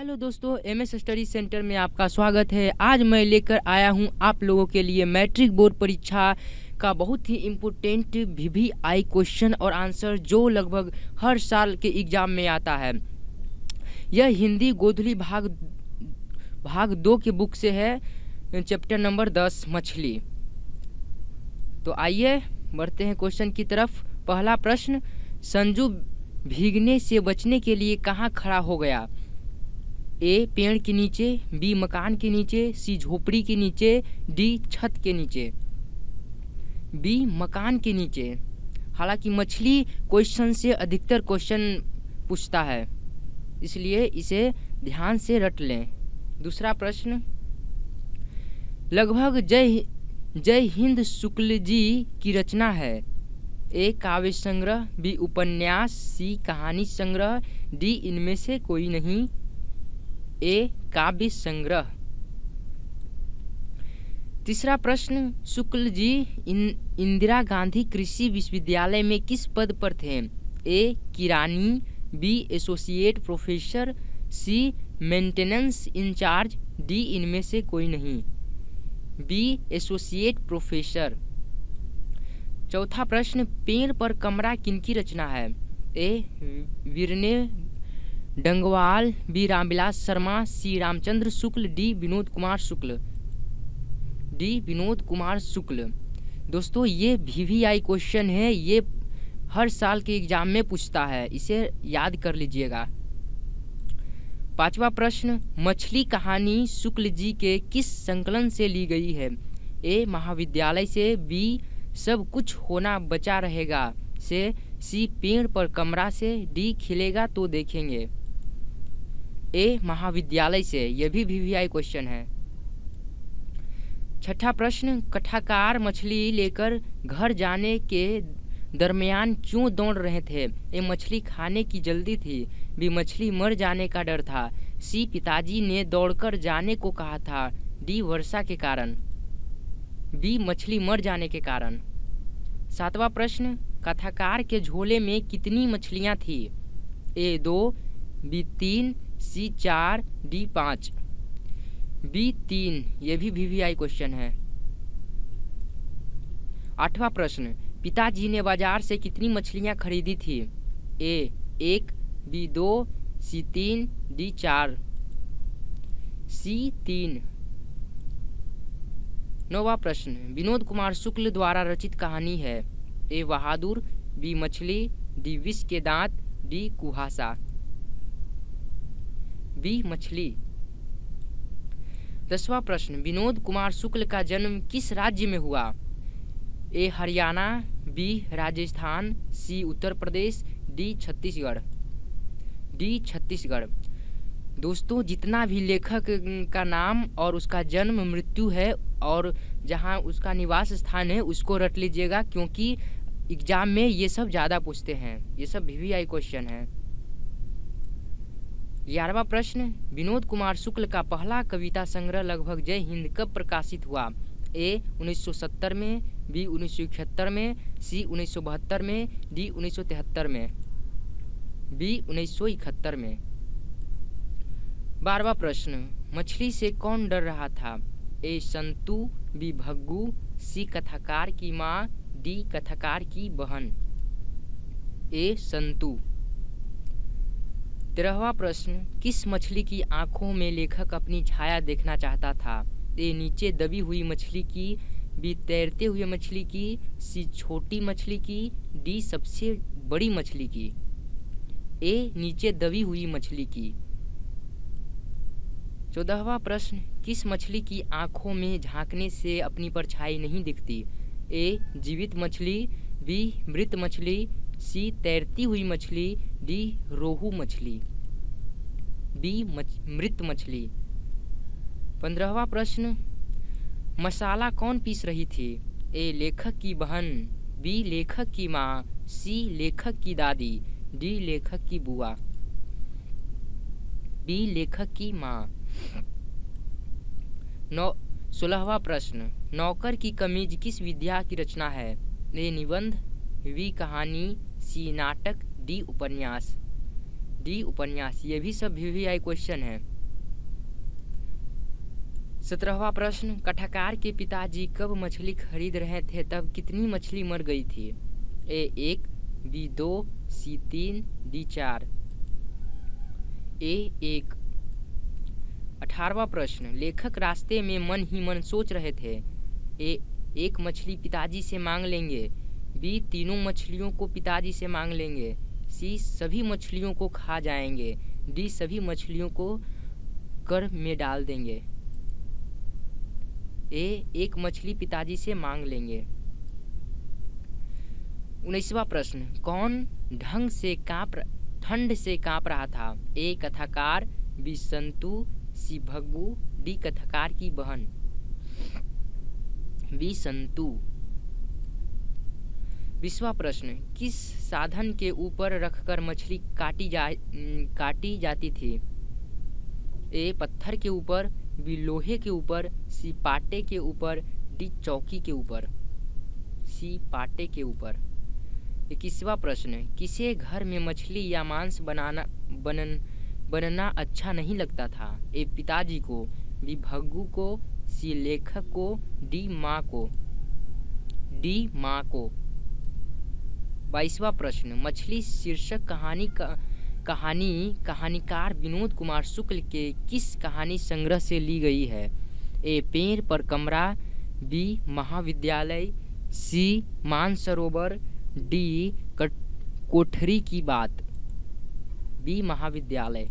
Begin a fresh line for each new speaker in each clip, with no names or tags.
Hello दोस्तों, MS study centre में आपका स्वागत है। आज मैं लेकर आया हूं आप लोगों के लिए मैट्रिक बोर्ड परीक्षा का बहुत ही इम्पोर्टेंट वीवीआई क्वेश्चन और आंसर जो लगभग हर साल के एग्जाम में आता है। यह हिंदी गोधली भाग 2 के बुक से है, चैप्टर नंबर 10 मछली। तो आइए बढ़ते हैं क्वेश्चन की तरफ। पहला प्रश्न, संजू भीगने से बचने के लिए कहाँ खड़ा हो गया? ए पेड़ के नीचे, बी मकान के नीचे, सी झोपड़ी के नीचे, डी छत के नीचे। बी मकान के नीचे। हालांकि मछली क्वेश्चन से अधिकतर क्वेश्चन पूछता है, इसलिए इसे ध्यान से रट लें। दूसरा प्रश्न, लगभग जय हिंद शुक्ल जी की रचना है। ए काव्य संग्रह, बी उपन्यास, सी कहानी संग्रह, डी इनमें से कोई नहीं। ए काव्य संग्रह। तीसरा प्रश्न, शुक्ल जी इंदिरा गांधी कृषि विश्वविद्यालय में किस पद पर थे? ए किरानी, B associate professor, C maintenance incharge, D इनमें से कोई नहीं। B associate professor. चौथा प्रश्न, पेड़ पर कमरा किनकी रचना है? A Viren Dangwal, B Ramvilas Sharma, C Ramchandra Shukla, D Vinod Kumar Shukla. D Vinod Kumar Shukla. दोस्तों ये वीवीआई क्वेश्चन है, ये हर साल के एग्जाम में पूछता है, इसे याद कर लीजिएगा। पांचवा प्रश्न, मछली कहानी शुक्ल जी के किस संकलन से ली गई है? ए महाविद्यालय से, बी सब कुछ होना बचा रहेगा से, सी पेड़ पर कमरा से, डी खिलेगा तो देखेंगे। ए महाविद्यालय से, यह भी वीवीआई क्वेश्चन है। छठा प्रश्न, कथाकार मछली लेकर घर जाने के दरमियान क्यों दौड़ रहे थे? ए मछली खाने की जल्दी थी, बी मछली मर जाने का डर था, सी पिताजी ने दौड़कर जाने को कहा था, डी वर्षा के कारण। बी मछली मर जाने के कारण। सातवां प्रश्न, कथाकार के झोले में कितनी मछलियां थी? ए 2, बी 3, सी 4, डी 5। बी 3, यह भी वीवीआई क्वेश्चन है। आठवां प्रश्न, पिताजी ने बाजार से कितनी मछलियां खरीदी थी? ए 1, बी 2, सी 3, डी 4। सी 3। नौवां प्रश्न, विनोद कुमार शुक्ल द्वारा रचित कहानी है। ए बहादुर, बी मछली, डी विष के दांत, डी कुहासा। बी मछली। 10वां प्रश्न, विनोद कुमार शुक्ल का जन्म किस राज्य में हुआ? ए हरियाणा, बी राजस्थान, सी उत्तर प्रदेश, डी छत्तीसगढ़। डी छत्तीसगढ़। दोस्तों जितना भी लेखक का नाम और उसका जन्म मृत्यु है और जहां उसका निवास स्थान है उसको रट लीजिएगा, क्योंकि एग्जाम में ये सब ज़्यादा पूछते हैं, ये सब वीवीआई क्वेश्चन है। 11वां प्रश्न, विनोद कुमार शुक्ल का पहला कविता संग्रह लगभग जय हिंद कब प्रकाशित हुआ? ए 1970 में, बी 1971 में, सी 1972 में, डी 1973 में। बी 1971 में। 12वां प्रश्न, मछली से कौन डर रहा था? ए संतू, बी भग्गू, सी कथाकार की माँ, डी कथाकार की बहन। ए संतू। 13वां प्रश्न, किस मछली की आंखों में लेखक अपनी छाया देखना चाहता था? ए नीचे दबी हुई मछली की, बी तैरते हुए मछली की, सी छोटी मछली की, डी सबसे बड़ी मछली की। ए नीचे दबी हुई मछली की। 14वां प्रश्न, किस मछली की आंखों में झांकने से अपनी परछाई नहीं दिखती? ए जीवित मछली, बी मृत मछली, सी तैरती हुई मछली, डी रोहू मछली। बी मृत मछली। 15वां प्रश्न, मसाला कौन पीस रही थी? ए लेखक की बहन, बी लेखक की माँ, सी लेखक की दादी, डी लेखक की बुआ। बी लेखक की माँ। 16वां प्रश्न, नौकर की कमीज किस विधा की रचना है? ए निबंध, बी कहानी, सी नाटक, डी उपन्यास। डी उपन्यास। ये भी सब वीवीआई क्वेश्चन है। 17वां प्रश्न, कथाकार के पिताजी कब मछली खरीद रहे थे तब कितनी मछली मर गई थी? ए 1, बी 2, सी 3, डी 4। ए 1। 18वां प्रश्न, लेखक रास्ते में मन ही मन सोच रहे थे। ए 1 मछली पिताजी से मांग लेंगे, बी तीनों मछलियों को पिताजी से मांग लेंगे, सी सभी मछलियों को खा जाएंगे, डी सभी मछलियों को कर में डाल देंगे। ए 1 मछली पिताजी से मांग लेंगे। 19वां प्रश्न, कौन ठंड से कांप रहा था? ए कथाकार, बी संतु, सी भग्गू, डी कथाकार की बहन। बी संतु। 20वां प्रश्न, किस साधन के ऊपर रखकर मछली काटी जाती थी? ए पत्थर के ऊपर, बी लोहे के ऊपर, सी पाटे के ऊपर, डी चौकी के ऊपर। सी पाटे के ऊपर। 21वां प्रश्न, किसे घर में मछली या मांस बनना अच्छा नहीं लगता था? ए पिताजी को, बी भग्गू को, सी लेखक को, डी माँ को। डी माँ को। 22वां प्रश्न, मछली शीर्षक कहानीकार विनोद कुमार शुक्ल के किस कहानी संग्रह से ली गई है? ए पेड़ पर कमरा, बी महाविद्यालय, सी मानसरोवर, डी कोठरी की बात। बी महाविद्यालय।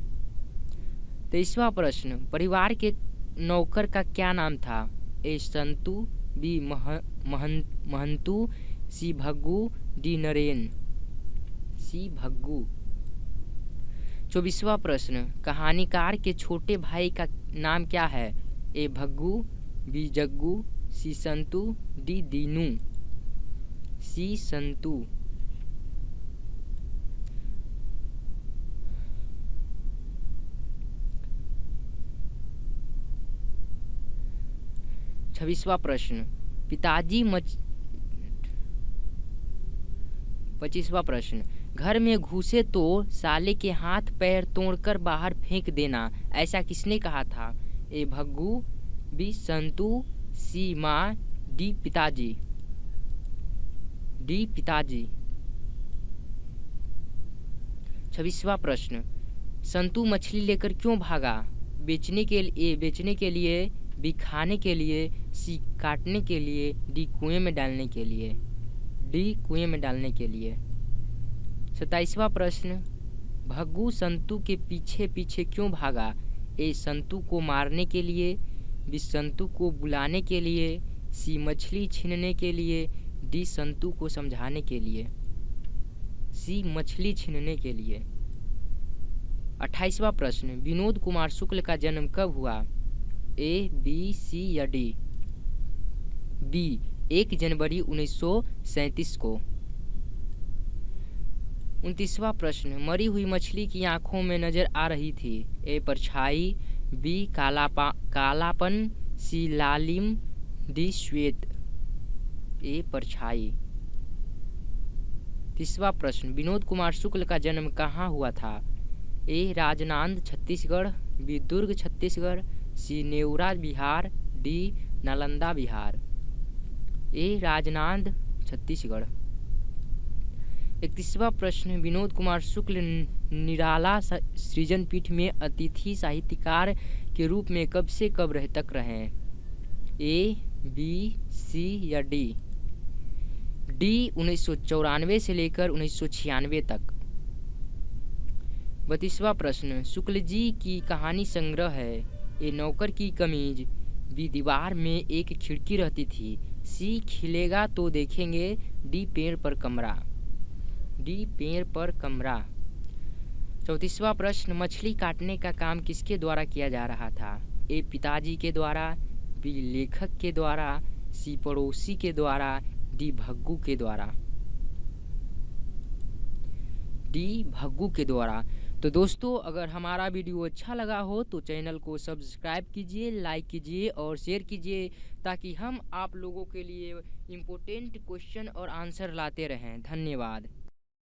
23वां प्रश्न, परिवार के नौकर का क्या नाम था? ए संतु, बी महंतु, सी भग्गू, डी नरेन। सी भग्गू। 24वां प्रश्न, कहानीकार के छोटे भाई का नाम क्या है? ए भग्गू, बी जग्गू, सी संतु, डी दीनू। सी संतु। 26वां प्रश्न, 25वां प्रश्न, घर में घुसे तो साले के हाथ पैर तोड़कर बाहर फेंक देना, ऐसा किसने कहा था? ए भग्गू, बी संतु, सी माँ, डी पिताजी। डी पिताजी। 26वां प्रश्न, संतु मछली लेकर क्यों भागा? बेचने के लिए, बी खाने के लिए, सी काटने के लिए, डी कुएं में डालने के लिए। डी कुएं में डालने के लिए। 27वां प्रश्न, भग्गू संतु के पीछे पीछे क्यों भागा? ए संतु को मारने के लिए, बी संतु को बुलाने के लिए, सी मछली छीनने के लिए, डी संतु को समझाने के लिए। सी मछली छीनने के लिए। 28वां प्रश्न, विनोद कुमार शुक्ल का जन्म कब हुआ? ए बी सी या डी? बी 1 जनवरी 1937 को। 29वां प्रश्न, मरी हुई मछली की आंखों में नजर आ रही थी। ए परछाई, बी कालापन, सी लालिम, डी श्वेत। ए परछाई। 30वां प्रश्न, विनोद कुमार शुक्ल का जन्म कहाँ हुआ था? ए राजनांद छत्तीसगढ़, बी दुर्ग छत्तीसगढ़, सी नेवरा बिहार, डी नालंदा बिहार। ए राजनांद छत्तीसगढ़। 31वां प्रश्न, विनोद कुमार शुक्ल निराला सृजन पीठ में अतिथि साहित्यकार के रूप में कब से कब तक रहे? ए बी सी या डी? डी 1994 से लेकर 1996 तक। 32वां प्रश्न, शुक्ल जी की कहानी संग्रह है। ए नौकर की कमीज, बी दीवार में एक खिड़की रहती थी, सी खिलेगा तो देखेंगे, डी पेड़ पर कमरा। डी पेड़ पर कमरा। 34वां प्रश्न, मछली काटने का काम किसके द्वारा किया जा रहा था? ए पिताजी के द्वारा, बी लेखक के द्वारा, सी पड़ोसी के द्वारा, डी भग्गू के द्वारा। डी भग्गू के द्वारा। तो दोस्तों, अगर हमारा वीडियो अच्छा लगा हो तो चैनल को सब्सक्राइब कीजिए, लाइक कीजिए और शेयर कीजिए, ताकि हम आप लोगों के लिए इम्पोर्टेंट क्वेश्चन और आंसर लाते रहें। धन्यवाद।